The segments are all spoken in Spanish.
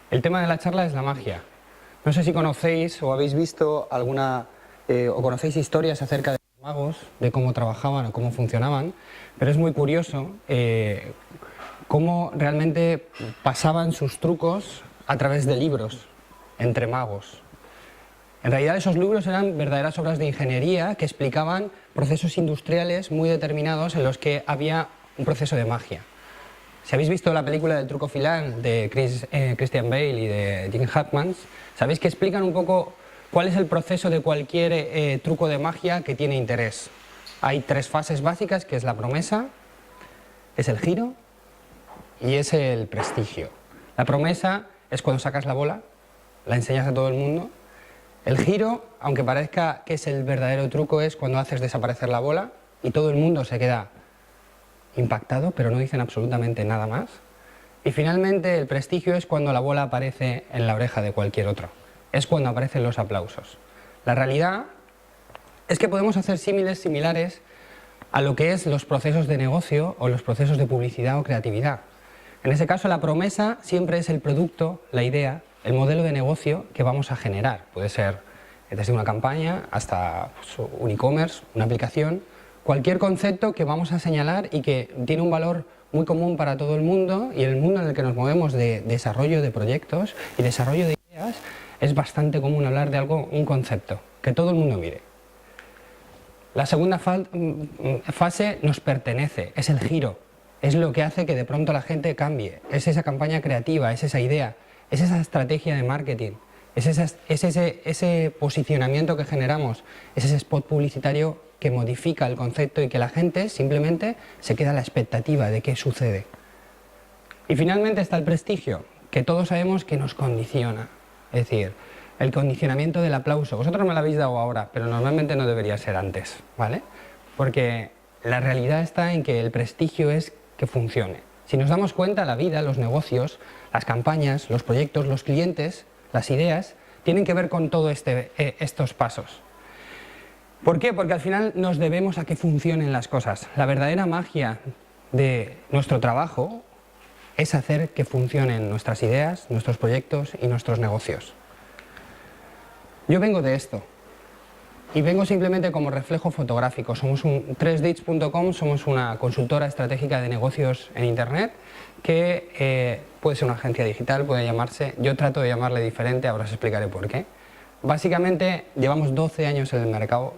El tema de la charla es la magia. No sé si conocéis o habéis visto alguna o conocéis historias acerca de los magos, de cómo trabajaban o cómo funcionaban, pero es muy curioso cómo realmente pasaban sus trucos a través de libros entre magos. En realidad esos libros eran verdaderas obras de ingeniería que explicaban procesos industriales muy determinados en los que había un proceso de magia. Si habéis visto la película del truco Filán de Christian Bale y de Gene Hackman, sabéis que explican un poco cuál es el proceso de cualquier truco de magia que tiene interés. Hay tres fases básicas, que es la promesa, es el giro y es el prestigio. La promesa es cuando sacas la bola, la enseñas a todo el mundo. El giro, aunque parezca que es el verdadero truco, es cuando haces desaparecer la bola y todo el mundo se queda impactado, pero no dicen absolutamente nada más. Y finalmente el prestigio es cuando la bola aparece en la oreja de cualquier otro. Es cuando aparecen los aplausos. La realidad es que podemos hacer símiles similares a lo que es los procesos de negocio o los procesos de publicidad o creatividad. En ese caso la promesa siempre es el producto, la idea, el modelo de negocio que vamos a generar. Puede ser desde una campaña hasta un e-commerce, una aplicación. Cualquier concepto que vamos a señalar y que tiene un valor muy común para todo el mundo, y el mundo en el que nos movemos de desarrollo de proyectos y desarrollo de ideas, es bastante común hablar de algo, un concepto, que todo el mundo mire. La segunda fase nos pertenece, es el giro, es lo que hace que de pronto la gente cambie, es esa campaña creativa, es esa idea, es esa estrategia de marketing, es ese posicionamiento que generamos, es ese spot publicitario que modifica el concepto y que la gente simplemente se queda a la expectativa de qué sucede. Y finalmente está el prestigio, que todos sabemos que nos condiciona, es decir, el condicionamiento del aplauso. Vosotros me lo habéis dado ahora, pero normalmente no debería ser antes, ¿vale? Porque la realidad está en que el prestigio es que funcione. Si nos damos cuenta, la vida, los negocios, las campañas, los proyectos, los clientes, las ideas, tienen que ver con todos estos pasos. ¿Por qué? Porque al final nos debemos a que funcionen las cosas. La verdadera magia de nuestro trabajo es hacer que funcionen nuestras ideas, nuestros proyectos y nuestros negocios. Yo vengo de esto y vengo simplemente como reflejo fotográfico. Somos 3Dates.com, somos una consultora estratégica de negocios en Internet que puede ser una agencia digital, puede llamarse, yo trato de llamarle diferente, ahora os explicaré por qué. Básicamente llevamos 12 años en el mercado.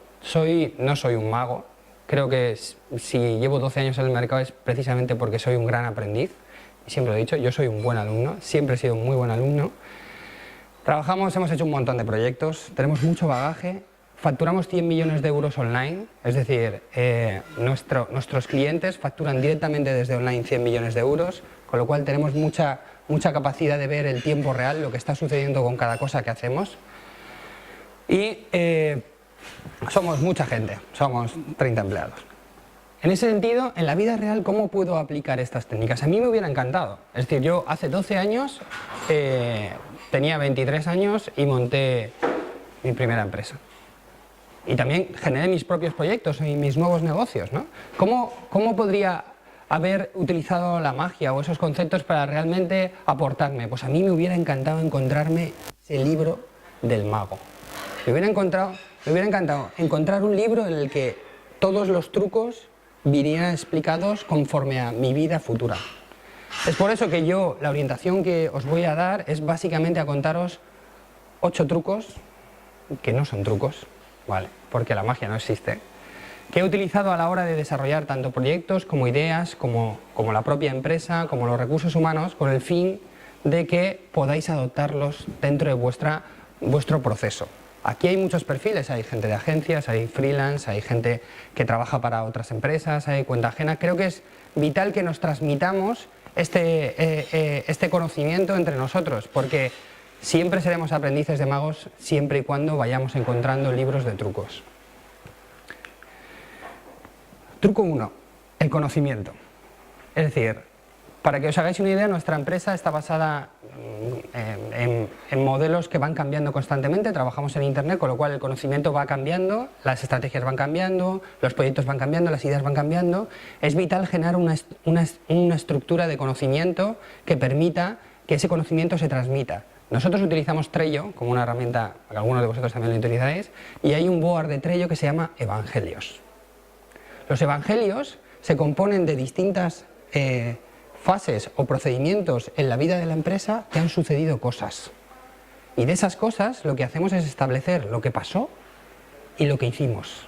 No soy un mago, creo que si llevo 12 años en el mercado es precisamente porque soy un gran aprendiz, y siempre lo he dicho, yo soy un buen alumno, siempre he sido un muy buen alumno. Hemos hecho un montón de proyectos, tenemos mucho bagaje, facturamos 100 millones de euros online, es decir, nuestros clientes facturan directamente desde online 100 millones de euros, con lo cual tenemos mucha capacidad de ver el tiempo real, lo que está sucediendo con cada cosa que hacemos. Y somos mucha gente, somos 30 empleados. En ese sentido, en la vida real, ¿cómo puedo aplicar estas técnicas? A mí me hubiera encantado. Es decir, yo hace 12 años, tenía 23 años y monté mi primera empresa. Y también generé mis propios proyectos y mis nuevos negocios, ¿no? ¿Cómo podría haber utilizado la magia o esos conceptos para realmente aportarme? Pues a mí me hubiera encantado encontrarme ese libro del mago. Me hubiera encantado encontrar un libro en el que todos los trucos vinieran explicados conforme a mi vida futura. Es por eso que la orientación que os voy a dar es básicamente a contaros 8 trucos, que no son trucos, ¿vale? Porque la magia no existe, que he utilizado a la hora de desarrollar tanto proyectos como ideas, como la propia empresa, como los recursos humanos, con el fin de que podáis adoptarlos dentro de vuestro proceso. Aquí hay muchos perfiles, hay gente de agencias, hay freelance, hay gente que trabaja para otras empresas, hay cuenta ajena. Creo que es vital que nos transmitamos este conocimiento entre nosotros, porque siempre seremos aprendices de magos siempre y cuando vayamos encontrando libros de trucos. Truco 1, el conocimiento. Es decir, para que os hagáis una idea, nuestra empresa está basada en modelos que van cambiando constantemente. Trabajamos en Internet, con lo cual el conocimiento va cambiando, las estrategias van cambiando, los proyectos van cambiando, las ideas van cambiando. Es vital generar una estructura de conocimiento que permita que ese conocimiento se transmita. Nosotros utilizamos Trello como una herramienta, algunos de vosotros también lo utilizáis, y hay un board de Trello que se llama Evangelios. Los Evangelios se componen de distintas fases o procedimientos en la vida de la empresa que han sucedido cosas. Y de esas cosas lo que hacemos es establecer lo que pasó y lo que hicimos.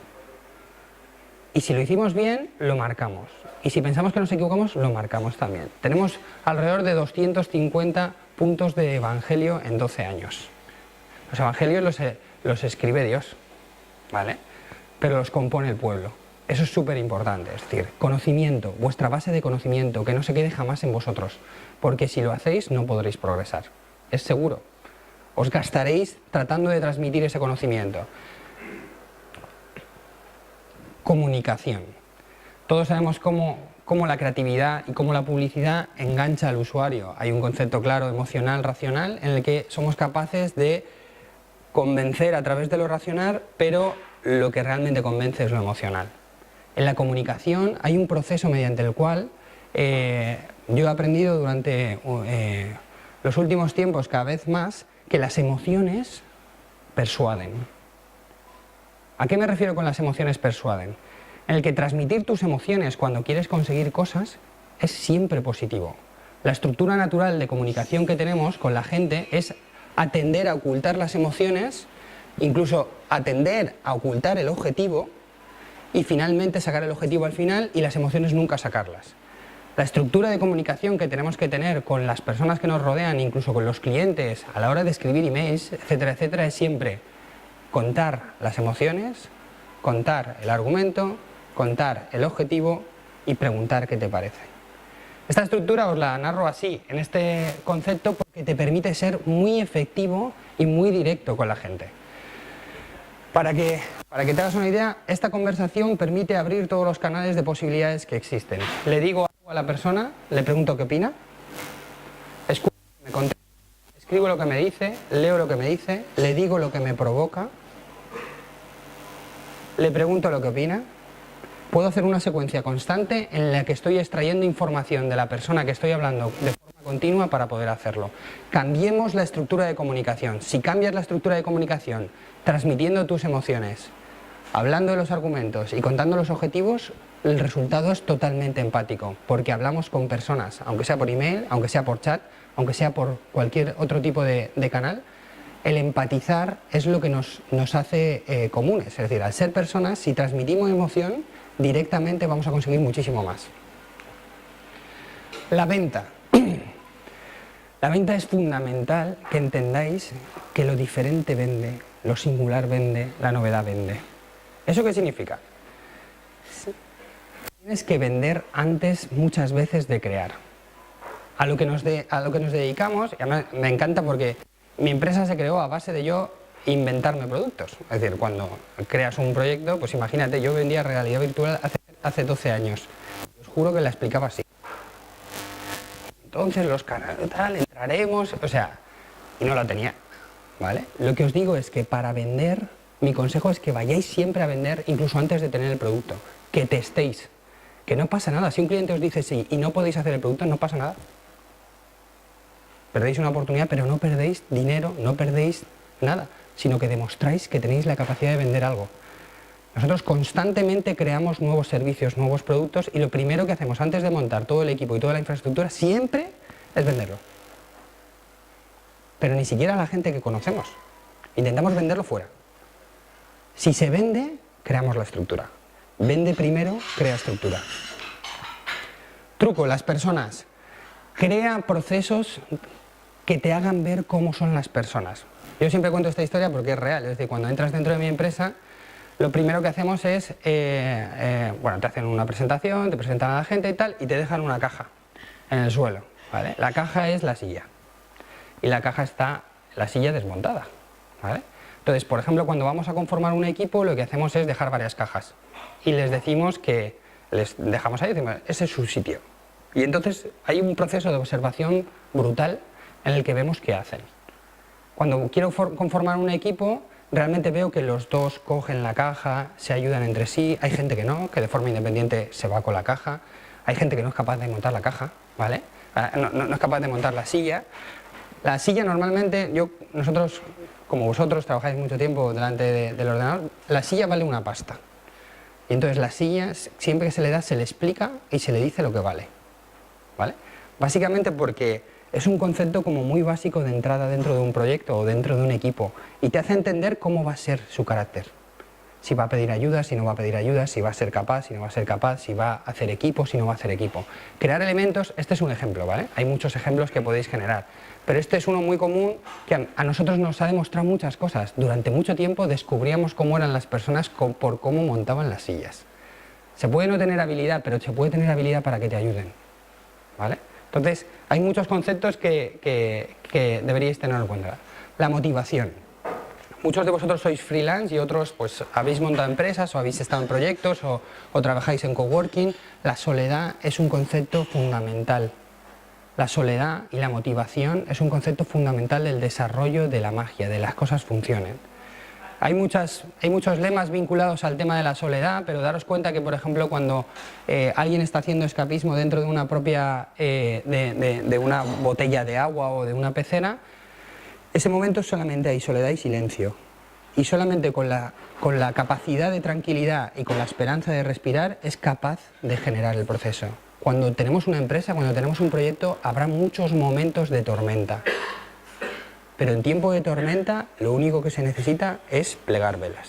Y si lo hicimos bien, lo marcamos. Y si pensamos que nos equivocamos, lo marcamos también. Tenemos alrededor de 250 puntos de evangelio en 12 años. Los evangelios los escribe Dios, ¿vale? Pero los compone el pueblo. Eso es súper importante, es decir, conocimiento, vuestra base de conocimiento, que no se quede jamás en vosotros, porque si lo hacéis no podréis progresar, es seguro. Os gastaréis tratando de transmitir ese conocimiento. Comunicación. Todos sabemos cómo la creatividad y cómo la publicidad engancha al usuario. Hay un concepto claro, emocional, racional, en el que somos capaces de convencer a través de lo racional, pero lo que realmente convence es lo emocional. En la comunicación hay un proceso mediante el cual yo he aprendido durante los últimos tiempos cada vez más que las emociones persuaden. ¿A qué me refiero con las emociones persuaden? En el que transmitir tus emociones cuando quieres conseguir cosas es siempre positivo. La estructura natural de comunicación que tenemos con la gente es atender a ocultar las emociones, incluso atender a ocultar el objetivo, y finalmente sacar el objetivo al final y las emociones nunca sacarlas. La estructura de comunicación que tenemos que tener con las personas que nos rodean, incluso con los clientes, a la hora de escribir emails, etcétera, etcétera, es siempre contar las emociones, contar el argumento, contar el objetivo y preguntar qué te parece. Esta estructura os la narro así, en este concepto, porque te permite ser muy efectivo y muy directo con la gente. Para que te hagas una idea, esta conversación permite abrir todos los canales de posibilidades que existen. Le digo algo a la persona, le pregunto qué opina, escucho lo que me contesta, escribo lo que me dice, leo lo que me dice, le digo lo que me provoca, le pregunto lo que opina. Puedo hacer una secuencia constante en la que estoy extrayendo información de la persona que estoy hablando de forma continua para poder hacerlo. Cambiemos la estructura de comunicación. Si cambias la estructura de comunicación transmitiendo tus emociones, hablando de los argumentos y contando los objetivos, el resultado es totalmente empático, porque hablamos con personas, aunque sea por email, aunque sea por chat, aunque sea por cualquier otro tipo de canal. El empatizar es lo que nos hace comunes, es decir, al ser personas, si transmitimos emoción, directamente vamos a conseguir muchísimo más. La venta. La venta es fundamental que entendáis que lo diferente vende, lo singular vende, la novedad vende. ¿Eso qué significa? Tienes que vender antes muchas veces de crear. A lo que nos dedicamos, y además me encanta porque mi empresa se creó a base de yo inventarme productos. Es decir, cuando creas un proyecto, pues imagínate, yo vendía realidad virtual hace 12 años. Os juro que la explicaba así. Entonces los canales, tal, entraremos, o sea, y no la tenía, ¿vale? Lo que os digo es que para vender, mi consejo es que vayáis siempre a vender incluso antes de tener el producto, que testéis, que no pasa nada. Si un cliente os dice sí y no podéis hacer el producto, no pasa nada. Perdéis una oportunidad, pero no perdéis dinero, no perdéis nada, sino que demostráis que tenéis la capacidad de vender algo. Nosotros constantemente creamos nuevos servicios, nuevos productos, y lo primero que hacemos antes de montar todo el equipo y toda la infraestructura siempre es venderlo. Pero ni siquiera a la gente que conocemos. Intentamos venderlo fuera. Si se vende, creamos la estructura. Vende primero, crea estructura. Truco, las personas. Crea procesos que te hagan ver cómo son las personas. Yo siempre cuento esta historia porque es real. Es decir, cuando entras dentro de mi empresa, lo primero que hacemos es, bueno, te hacen una presentación, te presentan a la gente y tal, y te dejan una caja en el suelo, ¿vale? La caja es la silla, y la caja está, la silla desmontada, ¿vale? Entonces, por ejemplo, cuando vamos a conformar un equipo, lo que hacemos es dejar varias cajas, y les decimos que, les dejamos ahí y decimos, ese es su sitio. Y entonces hay un proceso de observación brutal en el que vemos qué hacen. Cuando quiero conformar un equipo, realmente veo que los dos cogen la caja, se ayudan entre sí. Hay gente que no, que de forma independiente se va con la caja. Hay gente que no es capaz de montar la caja, ¿vale? No es capaz de montar la silla. La silla normalmente, nosotros, como vosotros, trabajáis mucho tiempo delante del ordenador, la silla vale una pasta. Y entonces la silla, siempre que se le da, se le explica y se le dice lo que vale, ¿vale? Básicamente porque es un concepto como muy básico de entrada dentro de un proyecto o dentro de un equipo y te hace entender cómo va a ser su carácter. Si va a pedir ayuda, si no va a pedir ayuda, si va a ser capaz, si no va a ser capaz, si va a hacer equipo, si no va a hacer equipo. Crear elementos, este es un ejemplo, ¿vale? Hay muchos ejemplos que podéis generar, pero este es uno muy común que a nosotros nos ha demostrado muchas cosas. Durante mucho tiempo descubríamos cómo eran las personas por cómo montaban las sillas. Se puede no tener habilidad, pero se puede tener habilidad para que te ayuden, ¿vale? Entonces, hay muchos conceptos que deberíais tener en cuenta. La motivación. Muchos de vosotros sois freelance y otros pues habéis montado empresas o habéis estado en proyectos o trabajáis en coworking. La soledad es un concepto fundamental. La soledad y la motivación es un concepto fundamental del desarrollo de la magia, de las cosas funcionen. Hay muchos lemas vinculados al tema de la soledad, pero daros cuenta que, por ejemplo, cuando alguien está haciendo escapismo dentro de una propia, de una botella de agua o de una pecera, ese momento solamente hay soledad y silencio. Y solamente con la capacidad de tranquilidad y con la esperanza de respirar es capaz de generar el proceso. Cuando tenemos una empresa, cuando tenemos un proyecto, habrá muchos momentos de tormenta. Pero en tiempo de tormenta lo único que se necesita es plegar velas.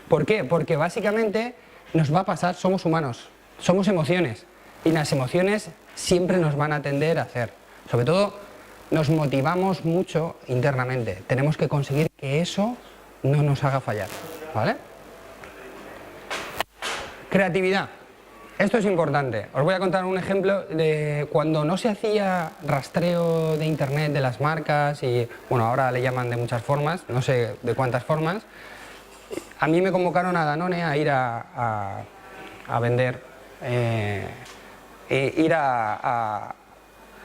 ¿Por qué? Porque básicamente nos va a pasar, somos humanos, somos emociones y las emociones siempre nos van a tender a hacer. Sobre todo nos motivamos mucho internamente, tenemos que conseguir que eso no nos haga fallar, ¿vale? Creatividad. Esto es importante. Os voy a contar un ejemplo de cuando no se hacía rastreo de internet de las marcas y, bueno, ahora le llaman de muchas formas, no sé de cuántas formas. A mí me convocaron a Danone a ir a vender,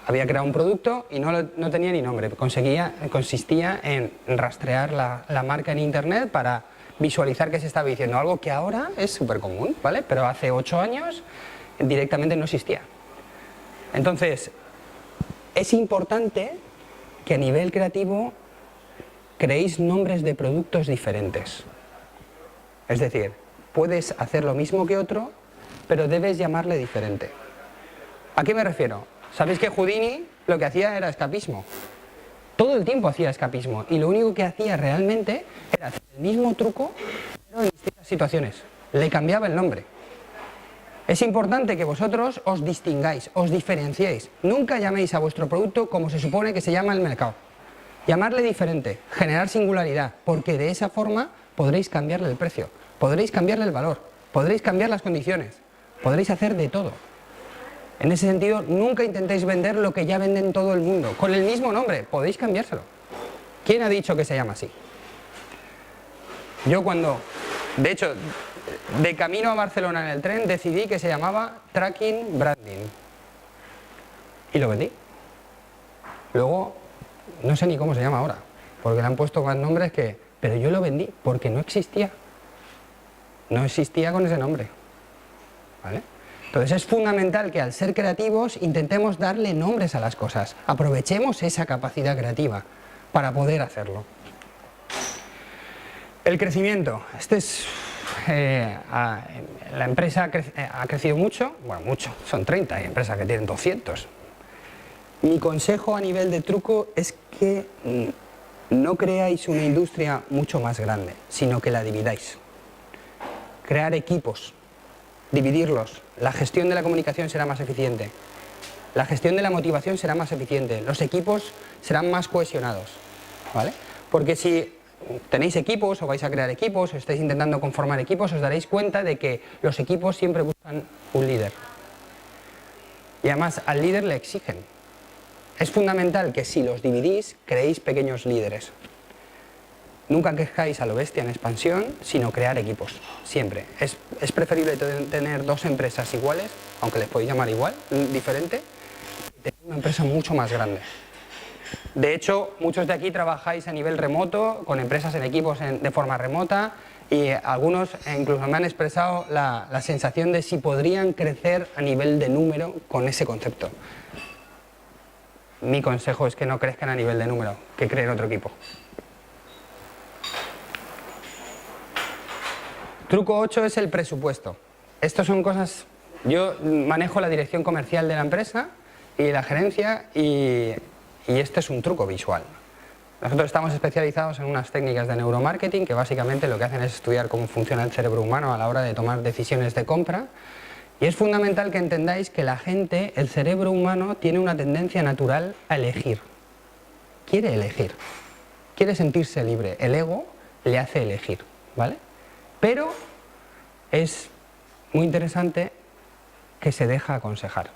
había creado un producto y no tenía ni nombre. Consistía en rastrear la marca en internet para visualizar qué se estaba diciendo, algo que ahora es súper común, ¿vale? Pero hace 8 años directamente no existía. Entonces, es importante que a nivel creativo creéis nombres de productos diferentes. Es decir, puedes hacer lo mismo que otro, pero debes llamarle diferente. ¿A qué me refiero? Sabéis que Houdini lo que hacía era escapismo. Todo el tiempo hacía escapismo y lo único que hacía realmente era hacer el mismo truco pero en distintas situaciones. Le cambiaba el nombre. Es importante que vosotros os distingáis, os diferenciéis. Nunca llaméis a vuestro producto como se supone que se llama el mercado. Llamarle diferente, generar singularidad, porque de esa forma podréis cambiarle el precio, podréis cambiarle el valor, podréis cambiar las condiciones, podréis hacer de todo. En ese sentido, nunca intentéis vender lo que ya venden todo el mundo. Con el mismo nombre, podéis cambiárselo. ¿Quién ha dicho que se llama así? Yo de hecho, de camino a Barcelona en el tren, decidí que se llamaba Tracking Branding. Y lo vendí. Luego, no sé ni cómo se llama ahora, porque le han puesto más nombres que... Pero yo lo vendí porque no existía. No existía con ese nombre. ¿Vale? Entonces es fundamental que al ser creativos intentemos darle nombres a las cosas, aprovechemos esa capacidad creativa para poder hacerlo. El crecimiento, la empresa ha crecido mucho, bueno mucho, son 30, hay empresas que tienen 200. Mi consejo a nivel de truco es que no creáis una industria mucho más grande, sino que la dividáis. Crear equipos. Dividirlos, la gestión de la comunicación será más eficiente, la gestión de la motivación será más eficiente, los equipos serán más cohesionados, ¿vale? Porque si tenéis equipos o vais a crear equipos o estáis intentando conformar equipos, os daréis cuenta de que los equipos siempre buscan un líder. Y además al líder le exigen. Es fundamental que si los dividís, creéis pequeños líderes. Nunca quejáis a lo bestia en expansión, sino crear equipos, siempre. Es preferible tener dos empresas iguales, aunque les podéis llamar igual, diferente, y tener una empresa mucho más grande. De hecho, muchos de aquí trabajáis a nivel remoto, con empresas en equipos de forma remota, y algunos incluso me han expresado la sensación de si podrían crecer a nivel de número con ese concepto. Mi consejo es que no crezcan a nivel de número, que creen otro equipo. Truco 8 es el presupuesto. Estas son cosas, yo manejo la dirección comercial de la empresa y la gerencia y este es un truco visual. Nosotros estamos especializados en unas técnicas de neuromarketing que básicamente lo que hacen es estudiar cómo funciona el cerebro humano a la hora de tomar decisiones de compra y es fundamental que entendáis que la gente, el cerebro humano, tiene una tendencia natural a elegir. Quiere elegir, quiere sentirse libre, el ego le hace elegir, ¿vale? Pero es muy interesante que se deja aconsejar.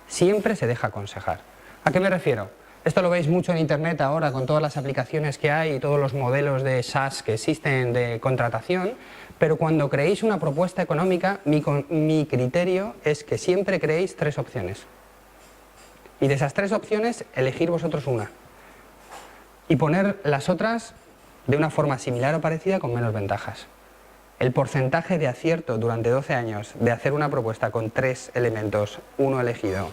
Siempre se deja aconsejar. ¿A qué me refiero? Esto lo veis mucho en internet ahora con todas las aplicaciones que hay y todos los modelos de SaaS que existen de contratación, pero cuando creéis una propuesta económica, mi criterio es que siempre creéis 3 opciones. Y de esas 3 opciones, elegir vosotros una. Y poner las otras de una forma similar o parecida con menos ventajas. El porcentaje de acierto durante 12 años de hacer una propuesta con 3 elementos, uno elegido,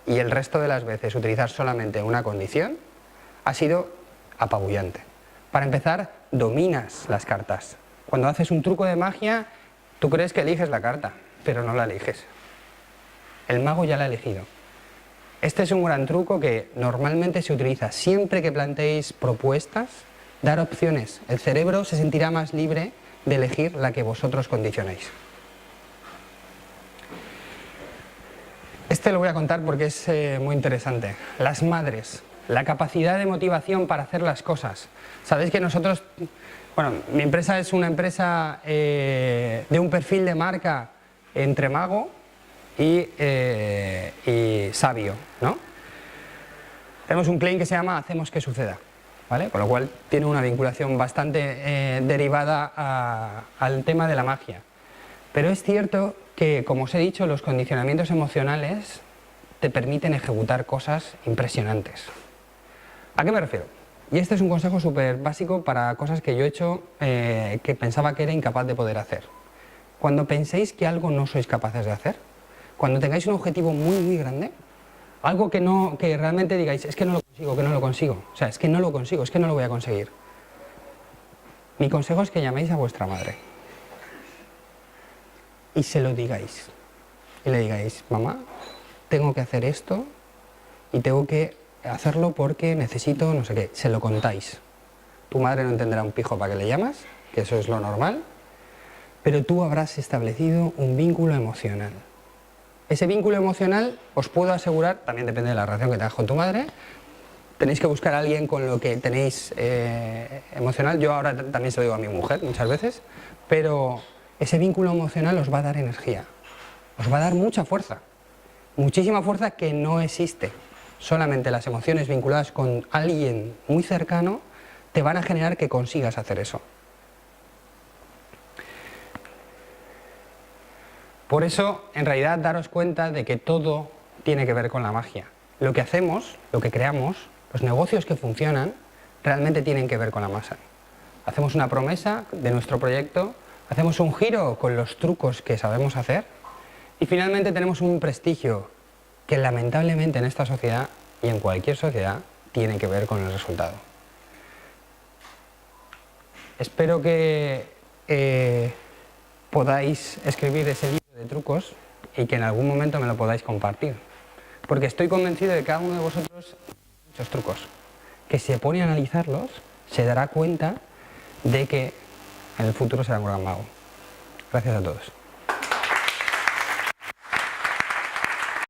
y el resto de las veces utilizar solamente una condición, ha sido apabullante. Para empezar, dominas las cartas. Cuando haces un truco de magia, tú crees que eliges la carta, pero no la eliges. El mago ya la ha elegido. Este es un gran truco que normalmente se utiliza siempre que planteéis propuestas, dar opciones. El cerebro se sentirá más libre de elegir la que vosotros condicionéis. Este lo voy a contar porque es muy interesante. Las madres, la capacidad de motivación para hacer las cosas. Sabéis que nosotros, bueno, mi empresa es una empresa de un perfil de marca entre mago y sabio, ¿no? Tenemos un claim que se llama "Hacemos que suceda", ¿vale? Con lo cual tiene una vinculación bastante derivada al tema de la magia. Pero es cierto que, como os he dicho, los condicionamientos emocionales te permiten ejecutar cosas impresionantes. ¿A qué me refiero? Y este es un consejo súper básico para cosas que yo he hecho que pensaba que era incapaz de poder hacer. Cuando penséis que algo no sois capaces de hacer, cuando tengáis un objetivo muy, muy grande, algo que realmente digáis, es que no lo consigo, que no lo consigo, o sea, es que no lo consigo, es que no lo voy a conseguir. Mi consejo es que llaméis a vuestra madre y se lo digáis. Y le digáis, mamá, tengo que hacer esto y tengo que hacerlo porque necesito no sé qué. Se lo contáis. Tu madre no entenderá un pijo para que le llamas, que eso es lo normal, pero tú habrás establecido un vínculo emocional. Ese vínculo emocional, os puedo asegurar, también depende de la relación que tengas con tu madre, tenéis que buscar a alguien con lo que tenéis emocional. Yo ahora también se lo digo a mi mujer muchas veces, pero ese vínculo emocional os va a dar energía, os va a dar mucha fuerza, muchísima fuerza que no existe. Solamente las emociones vinculadas con alguien muy cercano te van a generar que consigas hacer eso. Por eso, en realidad, daros cuenta de que todo tiene que ver con la magia. Lo que hacemos, lo que creamos, los negocios que funcionan, realmente tienen que ver con la masa. Hacemos una promesa de nuestro proyecto, hacemos un giro con los trucos que sabemos hacer y finalmente tenemos un prestigio que lamentablemente en esta sociedad y en cualquier sociedad tiene que ver con el resultado. Espero que podáis escribir ese libro de trucos y que en algún momento me lo podáis compartir. Porque estoy convencido de que cada uno de vosotros tiene muchos trucos, que si se pone a analizarlos se dará cuenta de que en el futuro será un gran mago. Gracias a todos.